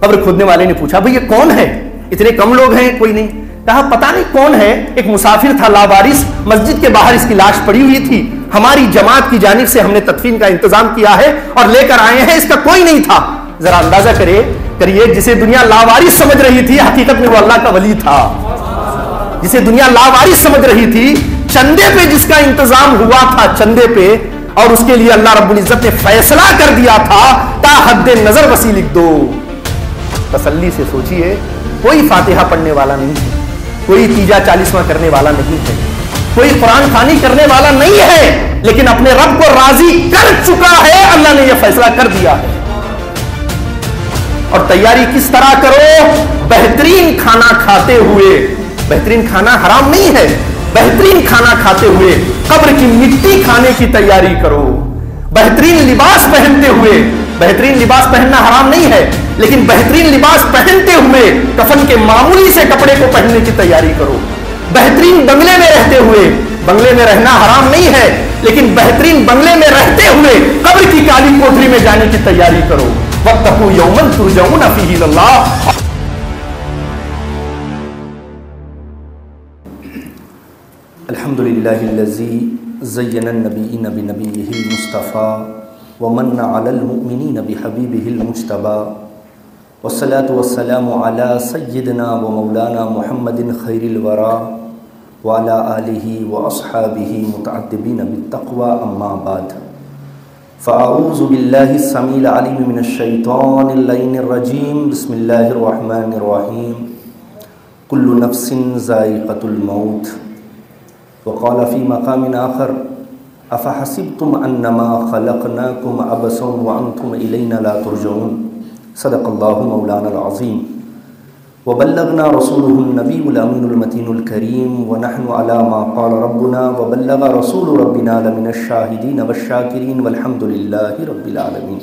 قبر کھودنے والے نے پوچھا بھئی یہ کون ہے؟ اتنے کم لوگ ہیں، کوئی نہیں. کہا پتہ نہیں کون ہے، ایک مسافر تھا لاوارث، مسجد کے باہر اس کی لاش پڑی ہوئی تھی، ہماری جماعت کی جانب سے ہم نے تدفین کا انتظام کیا ہے اور لے کر آئے ہیں، اس کا کوئی نہیں تھا. ذرا اندازہ کریے جسے دنیا لاوارث سمجھ رہی تھی حقیقت میں وہ اللہ کا ولی تھا. جسے دنیا لاوارث سمجھ رہی تھی، چندے پہ جس کا انتظام ہوا تھا، چندے پہ، اور اس کے لیے اللہ رب العزت نے فیصلہ کر دیا تھا تا حد نظر وسیع لکھ دو. تسلی سے سوچئے، کوئی فاتحہ پڑھنے والا نہیں ہے، کوئی تیجا 40واں کرنے والا نہیں ہے، کوئی قرآن خوانی کرنے والا نہیں ہے، لیکن اپنے رب کو راضی کر چکا ہے. اللہ نے یہ فیصلہ کر دیا ہے. اور تیاری کس طرح کرو؟ بہترین کھانا کھاتے ہوئے. بہترین کھانا حرام نہیں ہے، بہترین کھانا کھاتے ہوئے قبر کی مٹی کھانے کی تیاری کرو. بہترین لباس پہنتے ہوئے، بہترین لباس پہننا حرام نہیں ہے، لیکن بہترین لباس پہنتے ہوئے کفن کے معمولی سے کپڑے کو پہننے کی تیاری کرو. بہترین بنگلے میں رہتے ہوئے، بنگلے میں رہنا حرام نہیں ہے، لیکن بہترین بنگلے میں رہتے ہوئے قبر کی کالی کوٹری میں جانے کی تیاری کرو. واتقوا یوما ترجعون فیہ الی اللہ. الحمدللہ الذی زین النبیین بنبیہ المصطفیٰ ومن علی المؤمنین بحبیبہ المجتبیٰ والصلاة والسلام علی سیدنا و مولانا محمد خیر الورا وعلی آلہ واصحابہ متعدبین بالتقوی اما بعد. فاعوذ باللہ السمیع العلیم من الشیطان اللعین الرجیم. بسم اللہ الرحمن الرحیم. کل نفس ذائقۃ الموت. وقال فی مقام آخر افحسبتم انما خلقناکم عبثا وانتم الینا لا ترجعون. صدق اللہ مولانا العظیم. وبلغنا رسوله النبی الامین المتین الکریم ونحن علی ما قال ربنا وبلغ رسول ربنا لمن الشاہدین والشاکرین والحمد للہ رب العالمین.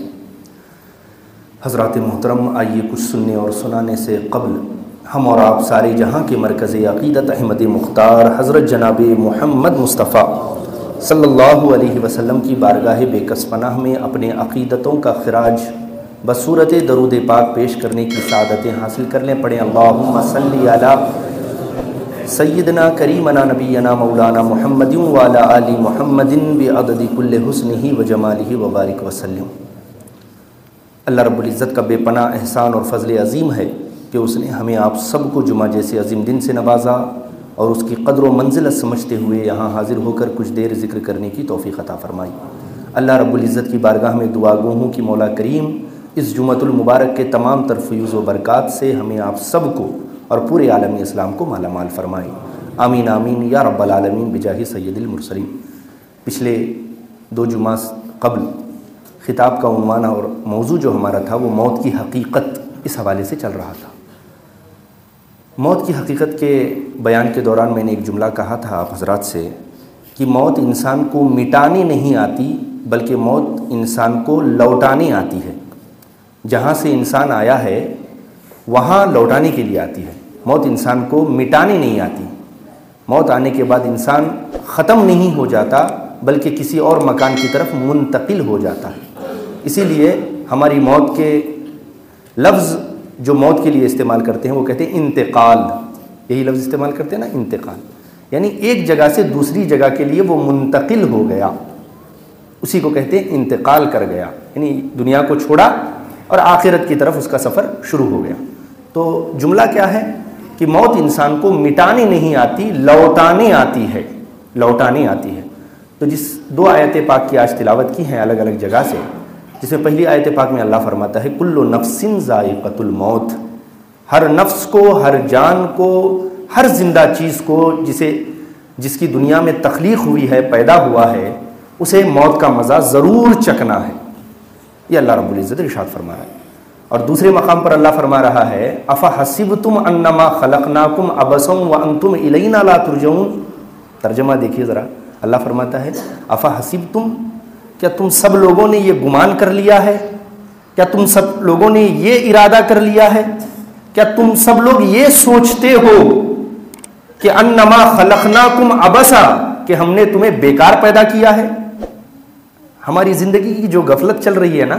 حضرات محترم، آئیے کچھ سننے اور سنانے سے قبل ہم اور آپ سارے جہاں کے مرکز عقیدت احمد مختار حضرت جناب محمد مصطفیٰ صلی اللہ علیہ وسلم کی بارگاہ بے کس پناہ میں اپنے عقیدتوں کا خراج بصورت درود پاک پیش کرنے کی سعادتیں حاصل کر لیں. پڑھیں اللہم صلی علی سیدنا کریمنا نبینا مولانا محمد وعلی آل محمد بعدد کل حسنہ و جمالہ وبارک وسلم. اللہ رب العزت کا بے پناہ احسان اور فضل عظیم ہے کہ اس نے ہمیں آپ سب کو جمعہ جیسے عظیم دن سے نوازا اور اس کی قدر و منزلت سمجھتے ہوئے یہاں حاضر ہو کر کچھ دیر ذکر کرنے کی توفیق عطا فرمائی. اللہ رب العزت کی بارگاہ میں دعا گو ہوں کہ مولا کریم اس جمعۃ المبارک کے تمام تر فیوز و برکات سے ہمیں آپ سب کو اور پورے عالم اسلام کو مالا مال فرمائے. آمین آمین یا رب العالمین بجاہ سید المرسلین. پچھلے 2 جمعہ قبل خطاب کا عنوان اور موضوع جو ہمارا تھا وہ موت کی حقیقت اس حوالے سے چل رہا تھا. موت کی حقیقت کے بیان کے دوران میں نے ایک جملہ کہا تھا آپ حضرات سے کہ موت انسان کو مٹانے نہیں آتی بلکہ موت انسان کو لوٹانے آتی ہے. جہاں سے انسان آیا ہے وہاں لوٹانے کے لیے آتی ہے. موت انسان کو مٹانے نہیں آتی. موت آنے کے بعد انسان ختم نہیں ہو جاتا بلکہ کسی اور مکان کی طرف منتقل ہو جاتا ہے. اسی لیے ہماری موت کے لفظ جو موت کے لیے استعمال کرتے ہیں وہ کہتے ہیں انتقال. یہی لفظ استعمال کرتے ہیں نا، انتقال، یعنی ایک جگہ سے دوسری جگہ کے لیے وہ منتقل ہو گیا، اسی کو کہتے ہیں انتقال کر گیا، یعنی دنیا کو چھوڑا اور آخرت کی طرف اس کا سفر شروع ہو گیا. تو جملہ کیا ہے کہ موت انسان کو مٹانے نہیں آتی، لوٹانے آتی ہے، لوٹانے آتی ہے. تو جس 2 آیت پاک کی آج تلاوت کی ہیں الگ الگ جگہ سے، جس میں پہلی آیت پاک میں اللہ فرماتا ہے کل نفس ذائقۃ الموت. ہر نفس کو، ہر جان کو، ہر زندہ چیز کو جس کی دنیا میں تخلیق ہوئی ہے، پیدا ہوا ہے، اسے موت کا مزہ ضرور چکھنا ہے. یہ اللہ رب العزت ارشاد فرما رہا ہے. اور دوسرے مقام پر اللہ فرما رہا ہے افحسبتم انما خلقناکم عبثا وانتم الینا لا ترجعون. ترجمہ دیکھیے ذرا. اللہ فرماتا ہے افحسبتم، کیا تم سب لوگوں نے یہ گمان کر لیا ہے، کیا تم سب لوگوں نے یہ ارادہ کر لیا ہے، کیا تم سب لوگ یہ سوچتے ہو کہ انما خلقناکم عبثا، کہ ہم نے تمہیں بیکار پیدا کیا ہے؟ ہماری زندگی کی جو غفلت چل رہی ہے نا،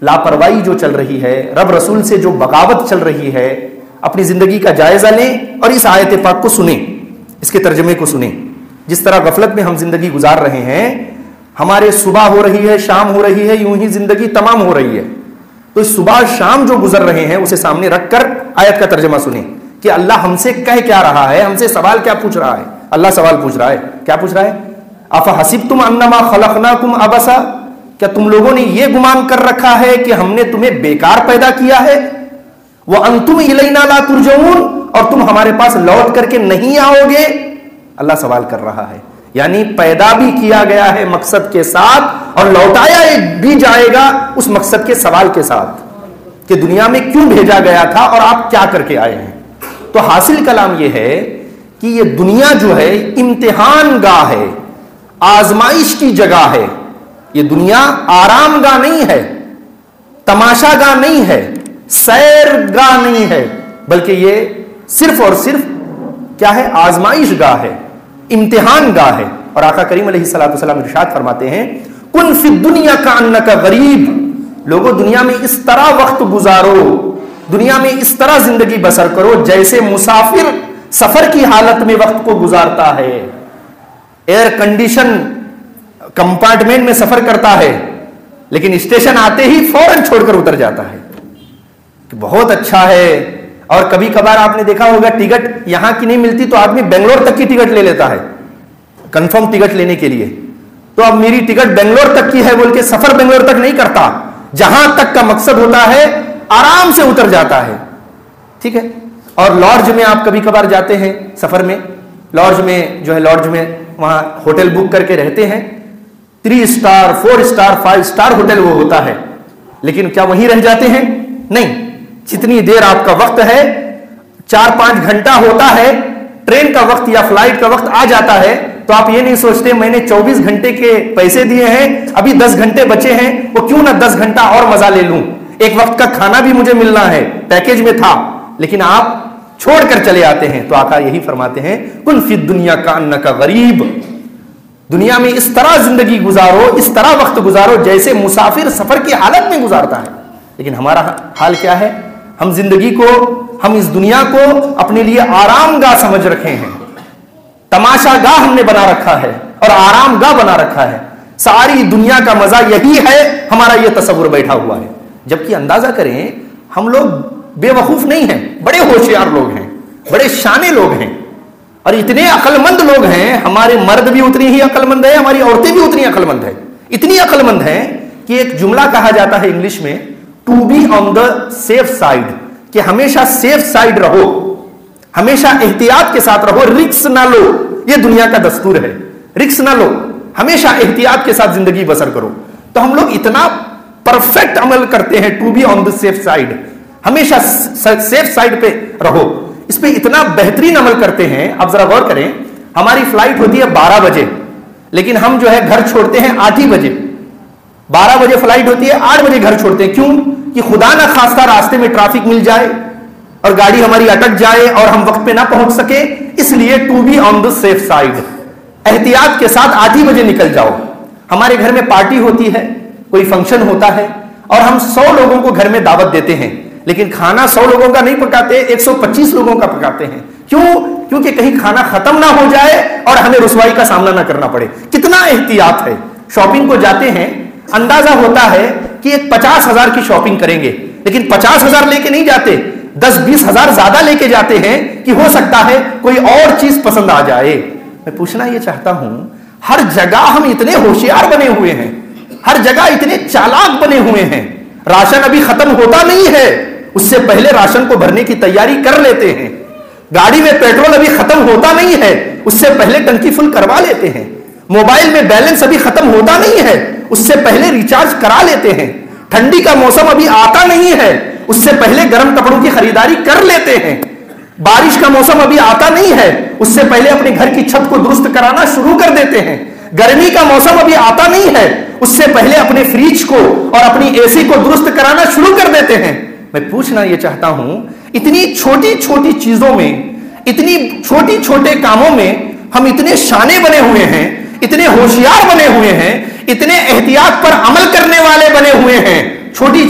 لاپرواہی جو چل رہی ہے، رب رسول سے جو بغاوت چل رہی ہے، اپنی زندگی کا جائزہ لیں اور اس آیت پاک کو سنیں، اس کے ترجمے کو سنیں. جس طرح غفلت میں ہم زندگی گزار رہے ہیں، ہمارے صبح ہو رہی ہے، شام ہو رہی ہے، یوں ہی زندگی تمام ہو رہی ہے. تو اس صبح شام جو گزر رہے ہیں اسے سامنے رکھ کر آیت کا ترجمہ سنیں کہ اللہ ہم سے کہہ کیا رہا ہے، ہم سے سوال کیا پوچھ رہا ہے. اللہ سوال پوچھ رہا ہے، کیا پوچھ رہا ہے؟ افحسبتم انما خلقناکم عبثا، کیا تم لوگوں نے یہ گمان کر رکھا ہے کہ ہم نے تمہیں بیکار پیدا کیا ہے؟ وانتم الینا لا ترجعون، اور تم ہمارے پاس لوٹ کر کے نہیں آؤ گے. اللہ سوال کر رہا ہے، یعنی پیدا بھی کیا گیا ہے مقصد کے ساتھ اور لوٹایا بھی جائے گا اس مقصد کے سوال کے ساتھ کہ دنیا میں کیوں بھیجا گیا تھا اور آپ کیا کر کے آئے ہیں. تو حاصل کلام یہ ہے کہ یہ دنیا جو ہے امتحان گاہ ہے، آزمائش کی جگہ ہے. یہ دنیا آرام گاہ نہیں ہے، تماشا گاہ نہیں ہے، سیر گاہ نہیں ہے، بلکہ یہ صرف اور صرف کیا ہے؟ آزمائش گاہ ہے، امتحان گاہ ہے. اور آقا کریم علیہ الصلوۃ والسلام ارشاد فرماتے ہیں کن فی الدنیا کانک غریب، لوگوں دنیا میں اس طرح وقت گزارو، دنیا میں اس طرح زندگی بسر کرو جیسے مسافر سفر کی حالت میں وقت کو گزارتا ہے. ایئر کنڈیشن کمپارٹمنٹ میں سفر کرتا ہے لیکن اسٹیشن آتے ہی فوراً چھوڑ کر اتر جاتا ہے کہ بہت اچھا ہے. اور کبھی کبھار آپ نے دیکھا ہوگا ٹکٹ یہاں کی نہیں ملتی تو آدمی بنگلور تک کی ٹکٹ لے لیتا ہے کنفرم ٹکٹ لینے کے لیے. تو اب میری ٹکٹ بنگلور تک کی ہے بول کے سفر بنگلور تک نہیں کرتا، جہاں تک کا مقصد ہوتا ہے آرام سے اتر جاتا ہے. ٹھیک ہے. اور لارج میں آپ کبھی کبھار جاتے ہیں سفر میں، لارج میں جو ہے، لارج میں وہاں ہوٹل بک کر کے رہتے ہیں، 3 اسٹار 4 اسٹار 5 اسٹار ہوٹل وہ ہوتا ہے، لیکن کیا وہیں رہ جاتے ہیں؟ نہیں. جتنی دیر آپ کا وقت ہے 4-5 گھنٹہ ہوتا ہے، ٹرین کا وقت یا فلائٹ کا وقت آ جاتا ہے تو آپ یہ نہیں سوچتے میں نے 24 گھنٹے کے پیسے دیے ہیں، ابھی 10 گھنٹے بچے ہیں، وہ کیوں نہ 10 گھنٹہ اور مزہ لے لوں، ایک وقت کا کھانا بھی مجھے ملنا ہے، پیکیج میں تھا، لیکن آپ چھوڑ کر چلے آتے ہیں. تو آقا یہی فرماتے ہیں کن فی الدنیا کانک غریب، دنیا میں اس طرح زندگی گزارو، اس طرح وقت گزارو جیسے مسافر سفر کی حالت میں گزارتا ہے. لیکن ہمارا حال کیا ہے؟ ہم زندگی کو، ہم اس دنیا کو اپنے لیے آرام گاہ سمجھ رکھے ہیں، تماشا گاہ ہم نے بنا رکھا ہے اور آرام گاہ بنا رکھا ہے. ساری دنیا کا مزہ یہی ہے، ہمارا یہ تصور بیٹھا ہوا ہے. جبکہ اندازہ کریں ہم لوگ بے وقوف نہیں ہیں، بڑے ہوشیار لوگ ہیں، بڑے شانے لوگ ہیں اور اتنے عقل مند لوگ ہیں. ہمارے مرد بھی اتنی ہی عقل مند ہیں، ہماری عورتیں بھی اتنی عقل مند ہیں، اتنی عقل مند ہیں کہ ایک جملہ کہا جاتا ہے انگلش میں to be on the safe side, کہ ہمیشہ سیف سائڈ رہو، ہمیشہ احتیاط کے ساتھ رہو، رکس نہ لو. یہ دنیا کا دستور ہے، رکس نہ لو، ہمیشہ احتیاط کے ساتھ زندگی بسر کرو. تو ہم لوگ اتنا پرفیکٹ عمل کرتے ہیں، to be on the safe side, ہمیشہ سیف سائڈ پہ رہو، اس پہ اتنا بہترین عمل کرتے ہیں. آپ ذرا غور کریں، ہماری فلائٹ ہوتی ہے 12 بجے لیکن ہم جو ہے گھر چھوڑتے ہیں 8 ہی بجے. 12 بجے فلائٹ ہوتی ہے، 8 بجے گھر چھوڑتے ہیں. کیوں؟ کہ خدا نہ خواستہ راستے میں ٹریفک مل جائے اور گاڑی ہماری اٹک جائے اور ہم وقت پہ نہ پہنچ سکے. اس لیے to be on the safe side, احتیاط کے ساتھ 8 ہی بجے نکل جاؤ. ہمارے گھر میں پارٹی ہوتی ہے، کوئی فنکشن ہوتا ہے اور ہم 100 لوگوں کو گھر میں دعوت دیتے ہیں، لیکن کھانا 100 لوگوں کا نہیں پکاتے، 125 لوگوں کا پکاتے ہیں. کیوں؟ کیونکہ کہیں کھانا ختم نہ ہو جائے اور ہمیں رسوائی کا سامنا نہ کرنا پڑے. کتنا احتیاط ہے. شاپنگ کو جاتے ہیں، اندازہ ہوتا ہے کہ ایک 50,000 کی شاپنگ کریں گے، لیکن 50,000 لے کے نہیں جاتے، 10-20 ہزار زیادہ لے کے جاتے ہیں کہ ہو سکتا ہے کوئی اور چیز پسند آ جائے. میں پوچھنا یہ چاہتا ہوں، ہر جگہ ہم اتنے ہوشیار بنے ہوئے ہیں، ہر جگہ اتنے چالاک بنے ہوئے ہیں. راشن ابھی ختم ہوتا نہیں ہے، اس سے پہلے راشن کو بھرنے کی تیاری کر لیتے ہیں. گاڑی میں پیٹرول ابھی ختم ہوتا نہیں ہے، اس سے پہلے ٹنکی فل کروا لیتے ہیں. موبائل میں بیلنس ابھی ختم ہوتا نہیں ہے، اس سے پہلے ریچارج کرا لیتے ہیں. ٹھنڈی کا موسم ابھی آتا نہیں ہے، اس سے پہلے گرم کپڑوں کی خریداری کر لیتے ہیں. بارش کا موسم ابھی آتا نہیں ہے، اس سے پہلے اپنے گھر کی چھت کو درست کرانا شروع کر دیتے ہیں. گرمی کا موسم ابھی آتا نہیں ہے، اس سے پہلے اپنے فریج کو اور اپنی اے سی کو درست کرانا شروع کر دیتے ہیں. میں پوچھنا یہ چاہتا ہوں، اتنی چھوٹی چھوٹی چیزوں میں، اتنی چھوٹی چھوٹے کاموں میں ہم اتنے شانے بنے ہوئے ہیں، اتنے ہوشیار بنے ہوئے ہیں، اتنے احتیاط پر عمل کرنے والے بنے ہوئے ہیں. چھوٹی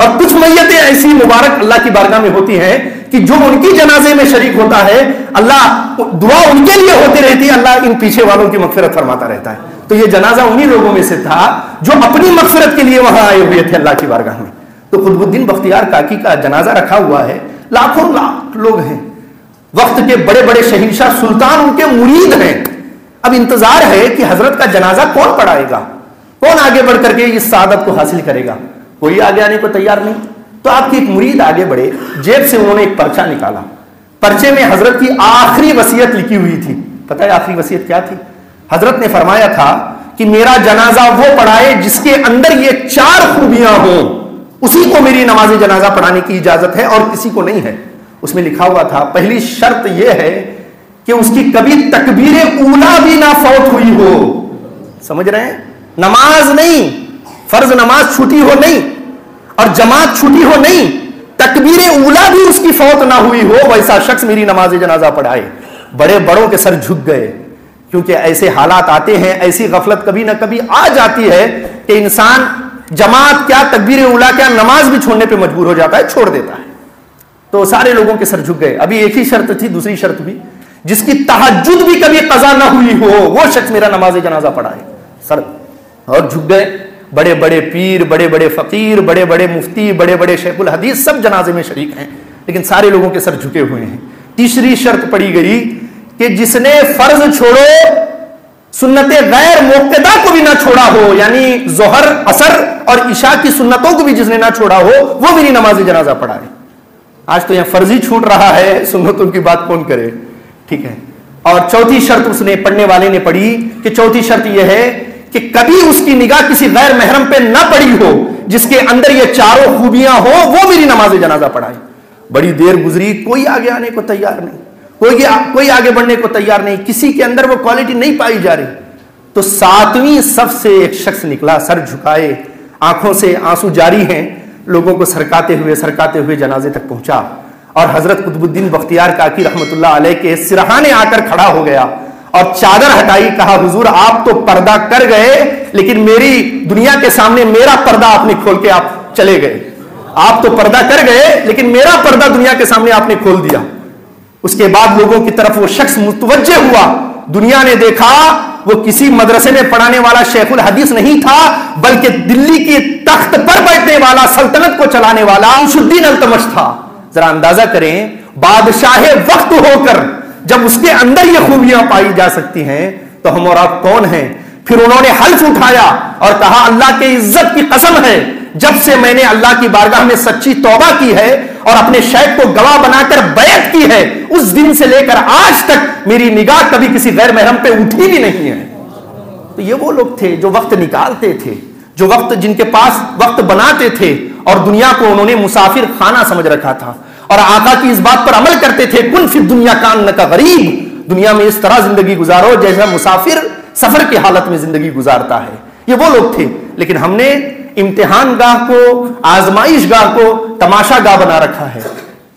اور کچھ میتیں ایسی مبارک اللہ کی بارگاہ میں ہوتی ہیں کہ جو ان کی جنازے میں شریک ہوتا ہے اللہ دعا ان کے لیے ہوتی رہتی ہے, اللہ ان پیچھے والوں کی مغفرت فرماتا رہتا ہے. تو یہ جنازہ انہی لوگوں میں سے تھا جو اپنی مغفرت کے لیے وہاں آئے ہوئے تھے اللہ کی بارگاہ میں. تو قطب الدین بختیار کاکی کا جنازہ رکھا ہوا ہے, لاکھوں لاکھ لوگ ہیں, وقت کے بڑے بڑے شہنشاہ سلطان ان کے مرید ہیں. اب انتظار ہے کہ حضرت کا جنازہ کون پڑھائے گا, کون آگے بڑھ کر کے اس سعادت کو حاصل کرے گا. کوئی آگے آنے کو تیار نہیں. تو آپ کے ایک مرید آگے بڑھے, جیب سے انہوں نے ایک پرچہ نکالا, پرچے میں حضرت کی آخری وصیت لکھی ہوئی تھی. پتہ ہے آخری وصیت کیا تھی؟ حضرت نے فرمایا تھا کہ میرا جنازہ وہ پڑھائے جس کے اندر یہ 4 خوبیاں ہوں, اسی کو میری نماز جنازہ پڑھانے کی اجازت ہے اور کسی کو نہیں ہے. اس میں لکھا ہوا تھا پہلی شرط یہ ہے کہ اس کی کبھی تکبیر اولا بھی نہ فوت ہوئی ہو. سمجھ رہے ہیں؟ نماز نہیں, فرض نماز چھوٹی ہو نہیں اور جماعت چھوٹی ہو نہیں, تکبیر اولا بھی اس کی فوت نہ ہوئی ہو, ویسا شخص میری نماز جنازہ پڑھائے. بڑے بڑوں کے سر جھک گئے, کیونکہ ایسے حالات آتے ہیں, ایسی غفلت کبھی نہ کبھی آ جاتی ہے کہ انسان جماعت کیا, تکبیر اولا کیا, نماز بھی چھوڑنے پہ مجبور ہو جاتا ہے, چھوڑ دیتا ہے. تو سارے لوگوں کے سر جھک گئے. ابھی ایک ہی شرط تھی, دوسری شرط بھی جس کی تہجد بھی کبھی قضا نہ ہوئی ہو وہ شخص میرا نماز جنازہ پڑھائے. سر اور جھک گئے. بڑے بڑے پیر, بڑے بڑے فقیر, بڑے بڑے مفتی, بڑے بڑے شیخ الحدیث سب جنازے میں شریک ہیں, لیکن سارے لوگوں کے سر جھکے ہوئے ہیں. تیسری شرط پڑی گئی کہ جس نے فرض چھوڑو سنت غیر موقدہ کو بھی نہ چھوڑا ہو, یعنی ظہر عصر اور عشاء کی سنتوں کو بھی جس نے نہ چھوڑا ہو وہ میری نماز جنازہ پڑھائے. آج تو یہاں فرضی چھوٹ رہا ہے, سنتوں کی بات کون کرے. ٹھیک ہے. اور چوتھی شرط اس نے, پڑھنے والے نے پڑھی کہ چوتھی شرط یہ ہے کہ کبھی اس کی نگاہ کسی غیر محرم پہ نہ پڑی ہو جس کے اندر یہ 4 خوبیاں ہو, وہ میری نماز جنازہ پڑھائے. بڑی دیر گزری, کوئی آگے آنے کو تیار نہیں, کوئی آگے بڑھنے کو تیار نہیں, کسی کے اندر وہ کوالٹی نہیں پائی جا رہی. تو 7ویں صف سے ایک شخص نکلا, سر جھکائے, آنکھوں سے آنسو جاری ہیں, لوگوں کو سرکاتے ہوئے جنازے تک پہنچا اور حضرت قطب الدین بختیار کاکی رحمت اللہ علیہ کے سرہانے آ کر کھڑا ہو گیا اور چادر ہٹائی. کہا حضور آپ تو پردہ کر گئے, لیکن میری دنیا کے سامنے میرا پردہ آپ نے کھول کے آپ چلے گئے. آپ تو پردہ کر گئے لیکن میرا پردہ دنیا کے سامنے آپ نے کھول دیا. اس کے بعد لوگوں کی طرف وہ شخص متوجہ ہوا. دنیا نے دیکھا وہ کسی مدرسے میں پڑھانے والا شیخ الحدیث نہیں تھا, بلکہ دلی کی تخت پر بیٹھنے والا, سلطنت کو چلانے والا شمس الدین التمش تھا. ذرا اندازہ کریں, بادشاہ وقت ہو کر جب اس کے اندر یہ خوبیاں پائی جا سکتی ہیں تو ہم اور آپ کون ہیں. پھر انہوں نے حلف اٹھایا اور کہا اللہ کے عزت کی قسم ہے, جب سے میں نے اللہ کی بارگاہ میں سچی توبہ کی ہے اور اپنے شیخ کو گواہ بنا کر بیعت کی ہے, اس دن سے لے کر آج تک میری نگاہ کبھی کسی غیر محرم پہ اٹھی بھی نہیں ہے. تو یہ وہ لوگ تھے جو وقت نکالتے تھے, جو وقت, جن کے پاس وقت بناتے تھے اور دنیا کو انہوں نے مسافر خانہ سمجھ رکھا تھا اور آقا کی اس بات پر عمل کرتے تھے, کن فی الدنیا کانک غریب, دنیا میں اس طرح زندگی گزارو جیسا مسافر سفر کی حالت میں زندگی گزارتا ہے. یہ وہ لوگ تھے. لیکن ہم نے امتحان گاہ کو, آزمائش گاہ کو تماشا گاہ بنا رکھا ہے,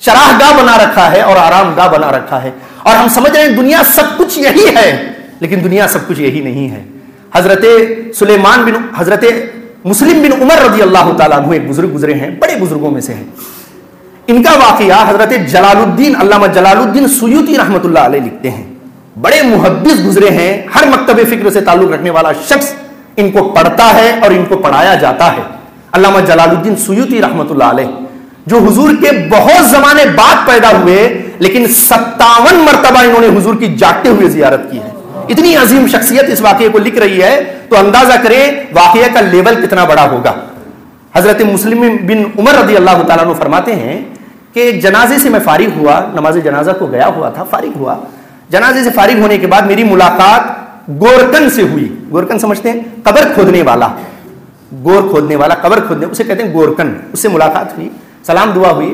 چراہ گاہ بنا رکھا ہے اور آرام گاہ بنا رکھا ہے, اور ہم سمجھ رہے ہیں دنیا سب کچھ یہی ہے, لیکن دنیا سب کچھ یہی نہیں ہے. حضرت مسلم بن عمر رضی اللہ تعالیٰ عنہ ایک بزرگ گزرے ہیں, بڑے بزرگوں میں سے ہیں. ان کا واقعہ حضرت جلال الدین, علامہ جلال الدین سیوطی رحمت اللہ علیہ لکھتے ہیں. بڑے محدث گزرے ہیں, ہر مکتب فکر سے تعلق رکھنے والا شخص ان کو پڑھتا ہے اور ان کو پڑھایا جاتا ہے. علامہ جلال الدین سیوطی رحمت اللہ علیہ جو حضور کے بہت زمانے بعد پیدا ہوئے, لیکن 57 مرتبہ انہوں نے حضور کی جاگتے ہوئے زیارت کی ہے. اتنی عظیم شخصیت اس واقعے کو لکھ رہی ہے, تو اندازہ کریں واقعہ کا لیول کتنا بڑا ہوگا. حضرت مسلم بن عمر رضی اللہ تعالیٰ عنہ فرماتے ہیں کہ ایک جنازے سے میں فارغ ہوا, نماز جنازہ کو گیا ہوا تھا, فارغ ہوا. جنازے سے فارغ ہونے کے بعد میری ملاقات گورکن سے ہوئی. گورکن سمجھتے ہیں؟ قبر کھودنے والا, گور کھودنے والا, قبر کھودنے, اسے کہتے ہیں گورکن. اس سے ملاقات ہوئی, سلام دعا ہوئی.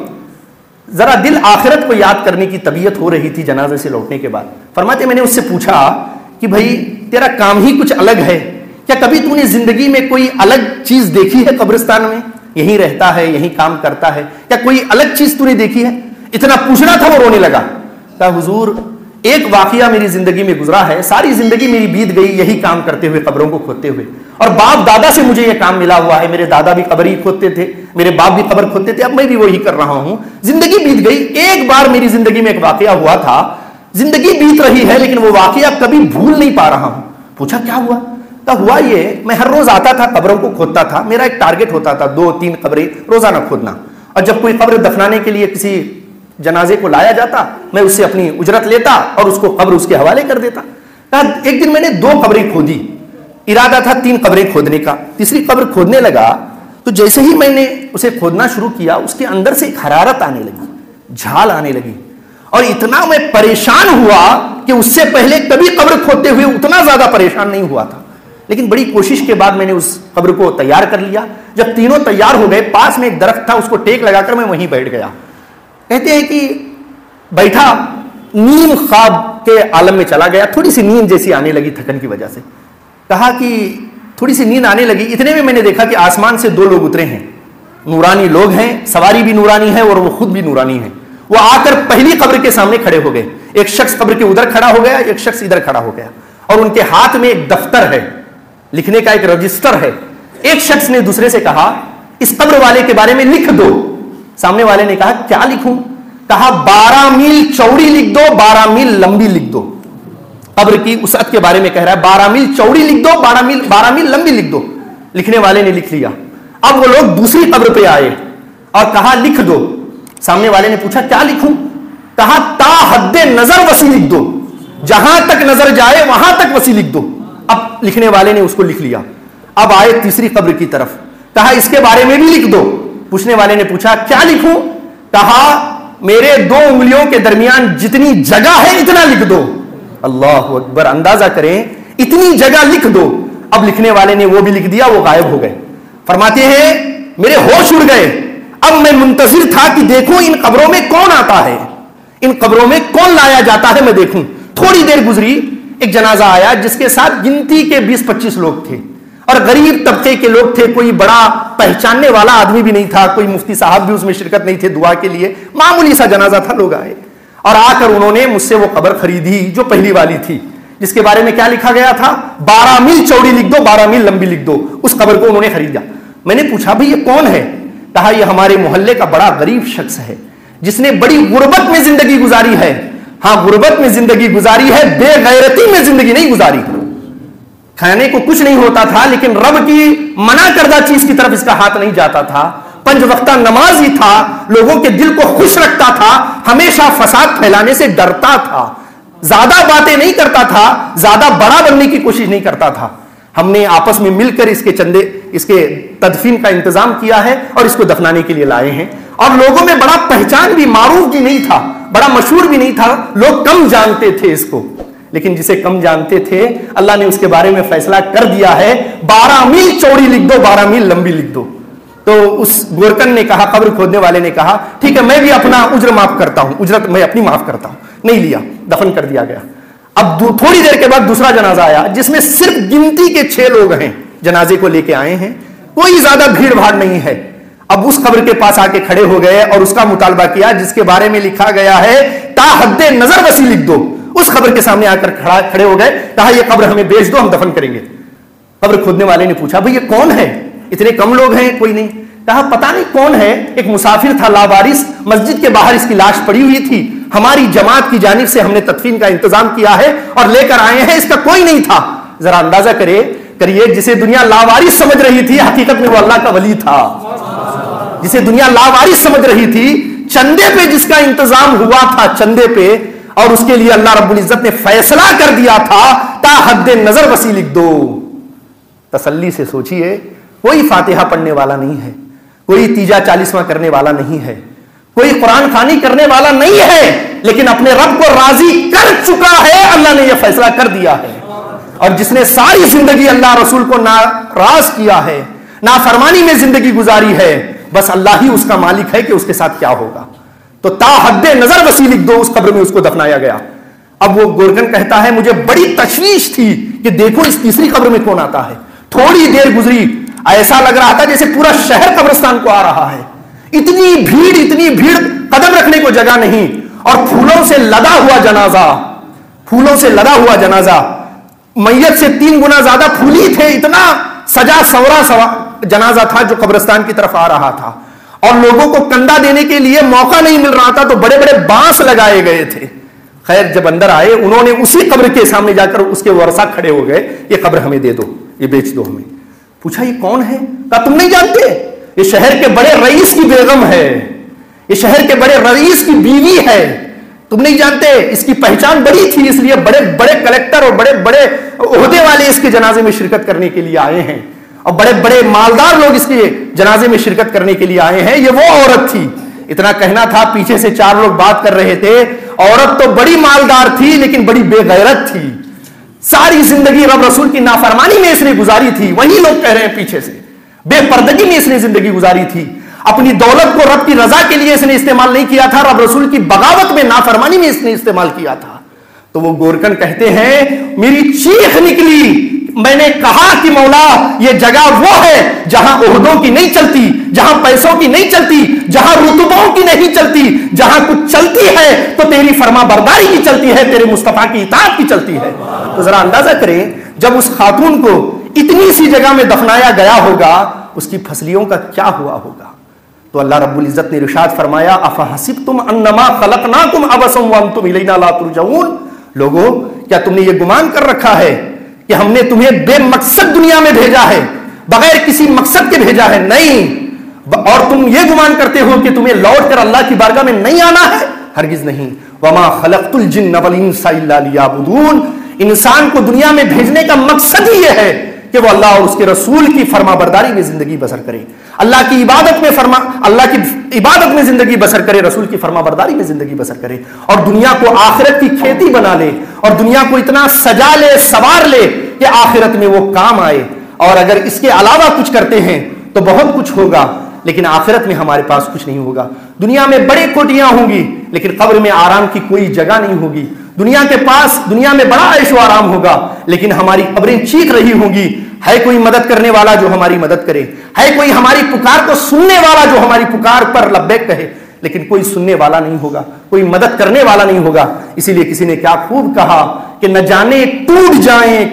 ذرا دل آخرت کو یاد کرنے کی طبیعت ہو رہی تھی جنازے سے لوٹنے کے بعد. فرماتے میں نے اس سے پوچھا کہ بھائی تیرا کام ہی کچھ الگ ہے, کیا کبھی تو نے زندگی میں کوئی الگ چیز دیکھی ہے قبرستان میں؟ یہیں رہتا ہے, یہیں کام کرتا ہے, کیا کوئی الگ چیز تو نے دیکھی ہے؟ اتنا پوچھنا تھا, وہ رونے لگا. کہا حضور ایک واقعہ میری زندگی میں گزرا ہے، ساری زندگی میری بیت گئی یہی کام کرتے ہوئے، قبروں کو کھودتے ہوئے، اور باپ دادا سے مجھے یہ کام ملا ہوا ہے. میرے دادا بھی قبر ہی کھودتے تھے، میرے باپ بھی قبر کھودتے تھے، اب میں بھی وہی کر رہا ہوں. زندگی بیت گئی. ایک بار میری زندگی میں ایک واقعہ ہوا تھا، زندگی بیت رہی ہے لیکن وہ واقعہ کبھی بھول نہیں پا رہا ہوں. پوچھا کیا ہوا؟ ہوا یہ، میں ہر روز آتا تھا، قبروں کو کھودتا تھا. میرا ایک ٹارگٹ ہوتا تھا 2-3 قبریں روزانہ کھودنا، اور جب کوئی قبر دفنانے کے لیے کسی جنازے کو لایا جاتا میں اس سے اپنی اجرت لیتا اور اس کو قبر اس کے حوالے کر دیتا. ایک دن میں نے 2 قبریں کھودی، ارادہ تھا 3 قبریں کھودنے کا. تیسری قبر کھودنے لگا تو جیسے ہی میں نے اسے کھودنا شروع کیا اس کے اندر سے ایک حرارت آنے لگی، جھال آنے لگی، اور اتنا میں پریشان ہوا کہ اس سے پہلے کبھی قبر کھودتے ہوئے اتنا زیادہ پریشان نہیں ہوا تھا. لیکن بڑی کوشش کے بعد میں نے اس قبر کو تیار کر لیا. جب تینوں تیار ہو گئے، پاس میں ایک درخت تھا، اس کو ٹیک لگا کر میں وہیں بیٹھ گیا. کہتے ہیں کہ بیٹھا، نیم خواب کے عالم میں چلا گیا. تھوڑی سی نیند جیسی آنے لگی تھکن کی وجہ سے. کہا کہ تھوڑی سی نیند آنے لگی. اتنے میں نے دیکھا کہ آسمان سے 2 لوگ اترے ہیں، نورانی لوگ ہیں، سواری بھی نورانی ہے اور وہ خود بھی نورانی ہے. وہ آ کر پہلی قبر کے سامنے کھڑے ہو گئے. ایک شخص قبر کے ادھر کھڑا ہو گیا، ایک شخص ادھر کھڑا ہو گیا، اور ان کے ہاتھ میں ایک دفتر ہے، لکھنے کا ایک رجسٹر ہے. ایک شخص نے دوسرے سے کہا اس قبر والے کے بارے میں لکھ دو. سامنے والے نے کہا کیا لکھوں؟ کہا 12 میل چوڑی لکھ دو، 12 میل لمبی لکھ دو. قبر کی وسعت کے بارے میں کہہ رہا ہے، 12 میل چوڑی لکھ دو، 12 میل لمبی لکھ دو. لکھنے والے نے لکھ لیا. اب وہ لوگ دوسری قبر پہ آئے اور کہا لکھ دو. سامنے والے نے پوچھا کیا لکھوں؟ کہا تا حد نظر وسیع لکھ دو، جہاں تک نظر جائے وہاں تک وسیع لکھ دو. اب لکھنے والے نے اس کو لکھ لیا. اب آئے تیسری قبر کی طرف، کہا اس کے بارے میں بھی لکھ دو. پوچھنے والے نے پوچھا کیا لکھوں؟ کہا میرے 2 انگلیوں کے درمیان جتنی جگہ ہے اتنا لکھ دو. اللہ اکبر، اندازہ کریں اتنی جگہ لکھ دو. اب لکھنے والے نے وہ بھی لکھ دیا، وہ غائب ہو گئے. فرماتے ہیں میرے ہوش اڑ گئے. اب میں منتظر تھا کہ دیکھوں ان قبروں میں کون آتا ہے، ان قبروں میں کون لایا جاتا ہے، میں دیکھوں. تھوڑی دیر گزری، ایک جنازہ آیا جس کے ساتھ گنتی کے 20-25 لوگ تھے، اور غریب طبقے کے لوگ تھے. کوئی بڑا پہچاننے والا آدمی بھی نہیں تھا، کوئی مفتی صاحب بھی اس میں شرکت نہیں تھے دعا کے لیے. معمولی سا جنازہ تھا. لوگ آئے اور آ کر انہوں نے مجھ سے وہ قبر خریدی جو پہلی والی تھی، جس کے بارے میں کیا لکھا گیا تھا؟ 12 میل چوڑی لکھ دو، 12 میل لمبی لکھ دو. اس قبر کو انہوں نے خریدا. میں نے پوچھا بھئی یہ کون ہے؟ کہا یہ ہمارے محلے کا بڑا غریب شخص ہے جس نے بڑی غربت میں زندگی گزاری ہے. ہاں غربت میں زندگی گزاری ہے، بے غیرتی میں زندگی نہیں گزاری. کھانے کو کچھ نہیں ہوتا تھا لیکن رب کی منع کردہ چیز کی طرف اس کا ہاتھ نہیں جاتا تھا. 5 وقتہ نماز ہی تھا، لوگوں کے دل کو خوش رکھتا تھا، ہمیشہ فساد پھیلانے سے ڈرتا تھا، زیادہ باتیں نہیں کرتا تھا، زیادہ بڑا بننے کی کوشش نہیں کرتا تھا. ہم نے آپس میں مل کر اس کے تدفین کا انتظام کیا ہے اور اس کو دفنانے کے لیے لائے ہیں. اور لوگوں میں بڑا پہچان بھی، معروف بھی نہیں تھا، بڑا مشہور بھی نہیں تھا. لوگ کم جانتے تھے اس کو، لیکن جسے کم جانتے تھے اللہ نے اس کے بارے میں فیصلہ کر دیا ہے 12 میل چوڑی لکھ دو، 12 میل لمبی لکھ دو. تو اس گورکن نے کہا، قبر کھودنے والے نے کہا ٹھیک ہے میں بھی اپنا اجر معاف کرتا ہوں، اجرت میں اپنی معاف کرتا ہوں. نہیں لیا، دفن کر دیا گیا. اب تھوڑی دیر کے بعد دوسرا جنازہ آیا جس میں صرف گنتی کے 6 لوگ ہیں، جنازے کو لے کے آئے ہیں، کوئی زیادہ بھیڑ بھاڑ نہیں ہے. اب اس قبر کے پاس آ کے کھڑے ہو گئے اور اس کا مطالبہ کیا جس کے بارے میں لکھا گیا ہے تا حد نظر وسیع لکھ دو. اس قبر کے سامنے آ کر کھڑے ہو گئے. کہا یہ قبر ہمیں بیچ دو، ہم دفن کریں گے. قبر کھودنے والے نے پوچھا بھئی یہ کون ہے؟ اتنے کم لوگ ہیں، کوئی نہیں. کہا پتا نہیں کون ہے، ایک مسافر تھا لاوارث، مسجد کے باہر اس کی لاش پڑی ہوئی تھی، ہماری جماعت کی جانب سے ہم نے تدفین کا انتظام کیا ہے اور لے کر آئے ہیں، اس کا کوئی نہیں تھا. ذرا اندازہ کریے جسے دنیا لاوارث سمجھ رہی تھی حقیقت میں وہ اللہ کا ولی تھا. جسے دنیا لاوارث سمجھ رہی تھی، چندے پہ جس کا انتظام ہوا تھا، چندے پہ، اور اس کے لیے اللہ رب العزت نے فیصلہ کر دیا تھا تا حد نظر وسیع لکھ دو. تسلی سے سوچئے، کوئی فاتحہ پڑھنے والا نہیں ہے، کوئی تیجا 40واں کرنے والا نہیں ہے، کوئی قرآن خوانی کرنے والا نہیں ہے، لیکن اپنے رب کو راضی کر چکا ہے. اللہ نے یہ فیصلہ کر دیا ہے. اور جس نے ساری زندگی اللہ رسول کو ناراض کیا ہے، نافرمانی میں زندگی گزاری ہے، بس اللہ ہی اس کا مالک ہے کہ اس کے ساتھ کیا ہوگا. تو تا حد نظر وسیع لکھ دو. اس قبر میں اس کو دفنایا گیا. اب وہ گورکن کہتا ہے مجھے بڑی تشویش تھی کہ دیکھو اس تیسری قبر میں کون آتا ہے. تھوڑی دیر گزری، ایسا لگ رہا تھا جیسے پورا شہر قبرستان کو آ رہا ہے. اتنی بھیڑ، قدم رکھنے کو جگہ نہیں، اور پھولوں سے لدا ہوا جنازہ. پھولوں سے لدا ہوا جنازہ، میت سے 3 گنا زیادہ پھولی تھے، اتنا سجا سورا جنازہ تھا جو قبرستان کی طرف آ رہا تھا، اور لوگوں کو کندھا دینے کے لیے موقع نہیں مل رہا تھا، تو بڑے بڑے بانس لگائے گئے تھے۔ خیر جب اندر آئے، انہوں نے اسی قبر کے سامنے جا کر اس کے ورثہ کھڑے ہو گئے، یہ قبر ہمیں دے دو، یہ بیچ دو ہمیں۔ پوچھا یہ کون ہے؟ کہا تم نہیں جانتے، یہ شہر کے بڑے رئیس کی بیگم ہے، یہ شہر کے بڑے رئیس کی بیوی ہے، تم نہیں جانتے، اس کی پہچان بڑی تھی، اس لیے بڑے بڑے کلیکٹر اور بڑے بڑے عہدے والے اس کے جنازے میں شرکت کرنے کے لیے آئے ہیں، اور بڑے بڑے مالدار لوگ اس کے جنازے میں شرکت کرنے کے لیے آئے ہیں، یہ وہ عورت تھی۔ اتنا کہنا تھا، پیچھے سے 4 لوگ بات کر رہے تھے، عورت تو بڑی مالدار تھی لیکن بڑی بے غیرت تھی، ساری زندگی رب رسول کی نافرمانی میں اس نے گزاری تھی۔ وہی لوگ کہہ رہے ہیں پیچھے سے، بے پردگی میں اس نے زندگی گزاری تھی، اپنی دولت کو رب کی رضا کے لیے اس نے استعمال نہیں کیا تھا، رب رسول کی بغاوت میں، نافرمانی میں اس نے استعمال کیا تھا۔ تو وہ گورکن کہتے ہیں میری چیخ نکلی، میں نے کہا کہ مولا یہ جگہ وہ ہے جہاں عہدوں کی نہیں چلتی، جہاں پیسوں کی نہیں چلتی، جہاں رتبوں کی نہیں چلتی، جہاں کچھ چلتی ہے تو تیری فرما برداری کی چلتی ہے، تیرے مصطفیٰ کی اطاعت کی چلتی ہے۔ تو ذرا اندازہ کریں جب اس خاتون کو اتنی سی جگہ میں دفنایا گیا ہوگا، اس کی پھسلیوں کا کیا ہوا ہوگا۔ تو اللہ رب العزت نے ارشاد فرمایا افحسبتم انما خلقناکم عبثا وانتم الینا لا ترجعون، لوگو کیا تم نے یہ گمان کر رکھا ہے کہ ہم نے تمہیں بے مقصد دنیا میں بھیجا ہے، بغیر کسی مقصد کے بھیجا ہے؟ نہیں، اور تم یہ گمان کرتے ہو کہ تمہیں لوٹ کر اللہ کی بارگاہ میں نہیں آنا ہے؟ ہرگز نہیں۔ وما خلقت الجن والانس الا لیعبدون، انسان کو دنیا میں بھیجنے کا مقصد ہی یہ ہے کہ وہ اللہ اور اس کے رسول کی فرما برداری میں زندگی بسر کرے، اللہ کی عبادت میں زندگی بسر کرے، رسول کی فرما برداری میں زندگی بسر کرے، اور دنیا کو آخرت کی کھیتی بنا لے، اور دنیا کو اتنا سجا لے، سوار لے کہ آخرت میں وہ کام آئے۔ اور اگر اس کے علاوہ کچھ کرتے ہیں تو بہت کچھ ہوگا، لیکن آخرت میں ہمارے پاس کچھ نہیں ہوگا۔ دنیا میں بڑی کوٹیاں ہوں گی لیکن قبر میں آرام کی کوئی جگہ نہیں ہوگی۔ دنیا میں بڑا عیش و آرام ہوگا لیکن ہماری قبریں چیخ رہی ہوں گی، ہے کوئی مدد کرنے والا جو ہماری مدد کرے، ہے کوئی ہماری پکار کو سننے والا جو ہماری پکار پر لبیک کہے، لیکن کوئی سننے والا نہیں ہوگا، کوئی مدد کرنے والا نہیں ہوگا۔ اسی لیے کسی نے کیا خوب کہا کہ نہ جانے ٹوٹ جائیں،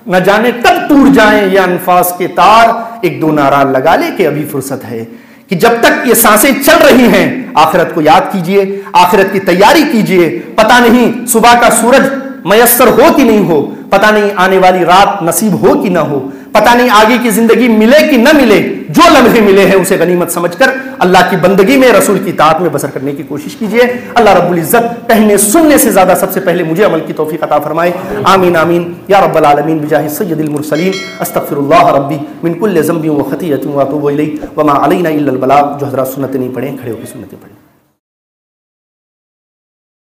نہ جانے کب ٹوٹ جائیں یہ انفاس کے تار، ایک دو نعرہ لگا لے کہ ابھی فرصت ہے، کہ جب تک یہ سانسیں چل رہی ہیں آخرت کو یاد کیجئے، آخرت کی تیاری کیجئے۔ پتہ نہیں صبح کا سورج میسر ہو کہ نہیں ہو، پتہ نہیں آنے والی رات نصیب ہو کہ نہ ہو، پتہ نہیں آگے کی زندگی ملے کہ نہ ملے، جو لمحے ملے ہیں اسے غنیمت سمجھ کر اللہ کی بندگی میں، رسول کی اطاعت میں بسر کرنے کی کوشش کیجئے۔ اللہ رب العزت کہنے سننے سے زیادہ سب سے پہلے مجھے عمل کی توفیق عطا فرمائے، آمین آمین یا رب العالمین، بجاہ سید المرسلین۔ استغفر اللہ ربی من کل ذنب و خطیئۃ واتوب الیہ وما علینا الا البلاغ۔ جو حضرات سنتیں نہیں پڑھیں کھڑے ہو کے سنتیں پڑھیں۔